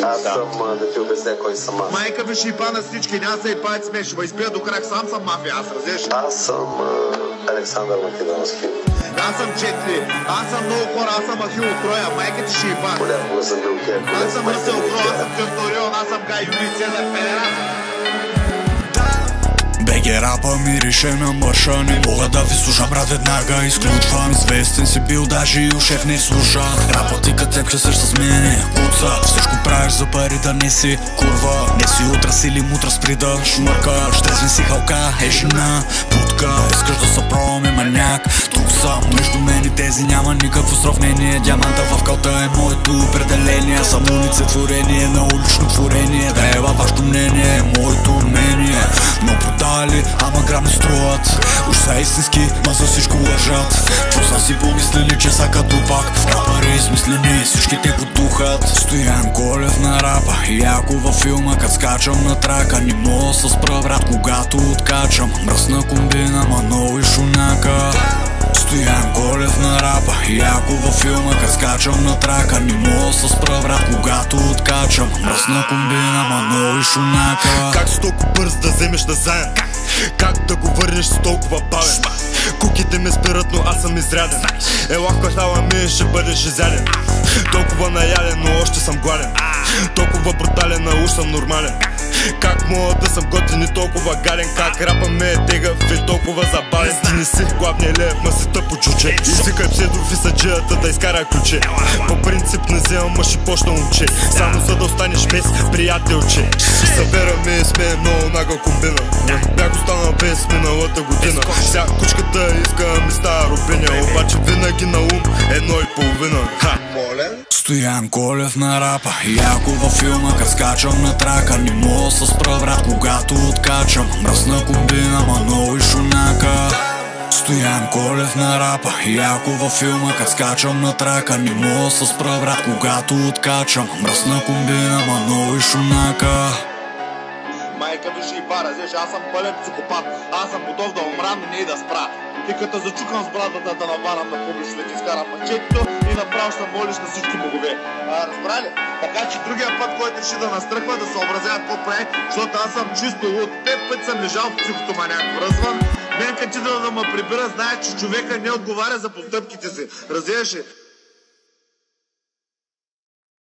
Аз съм да ти обясня кой съм аз. Майка ви ще и пана всички, няма се и паец ме, ще ме изпия до крак, сам съм мафия, аз разбираш. Аз съм Александър Македонски. Аз съм Четли, аз съм много хора, аз съм Ахил от Троя, майка ти ще и пана. Понякога съм бил Керк. Аз съм Асел Кро, аз съм Тюрторион, аз съм Гай Юлий Цезар Педерас. БГ рапа мирише на мъша. Не мога да ви слушам, брат, веднага изключвам. Известен си бил, даже и у шеф не слуша. Рапът ти като цепка също с мене куца. Всичко правиш за пари, да не си курва. Не си утрас или мутра, спри да шмъркаш. Трезвен си халка, е жена, путка. Искаш да са проме маняк. Тук съм, между мен и тези няма никакво сравнение. Диаманта в калта е моето определение. Аз съм олицетворение на улично творение. Да е във вашето мнение, моето мнение. Но продали, ама грам не струват. Уж са истински, ма за всичко лъжат. Чу са си помислили, че са като пак рапъри измислени, всички те потухат. Стоян Колев на рапа и ако във филма, кът скачам на трака. Не мога с спра, брат, когато откачам. Мръсна комбина, мано и шунака. Стоян Колев на рапа и ако във филма, кът скачам на трака. Не мога с спра, брат, когато откачам. Мръсна комбина, мано и шунака. Как си толкова бърз да вземеш на заем? Как да го върнеш с толкова бавен? Куките ме спират, но аз съм изряден. Ела в квартала ми, ще бъдеш изяден. Толкова наяден, но още съм гладен. Толкова брутален, а уж съм нормален. Как мога да съм готин и толкова гаден? Как рапа ме е тегъв и толкова забавен? Ти не си главния лев, ма си тъпо чуче. Извикай псевдов и съджията да изкара ключе. По принцип не вземам мъж и почна момче. Само за да останеш без приятелче. Събераме и сме много нага комбина. Бях останал без миналата година. Вся кучката иска ми става рубиня. Обаче винаги на ум 1,5. Стоян Колев на рапа и ако във филма, кът скачам на трака. Не мога с спра, брат, когато откачам. Мръсна комбина, мано и шунака. Стоян Колев на рапа и ако във филма, кът скачам на трака. Не мога с спра, брат, когато откачам. Мръсна комбина, мано и шунака. Майка ви ще и пара, аз съм пълен психопат. Аз съм готов да умра, но не и да спра. И като зачукам с брадата да наварам на публично, да ти изкарам мачетето и направо ще молиш на всички богове. Разбрали? Така че другия път, който реши да настръхва, да съобразява какво прави, защото аз съм чисто луд. 5 пъти съм лежал в психотоманяк, връзван. Мен като да ме прибира, знае, че човека не отговаря за постъпките си. Разбираш ли?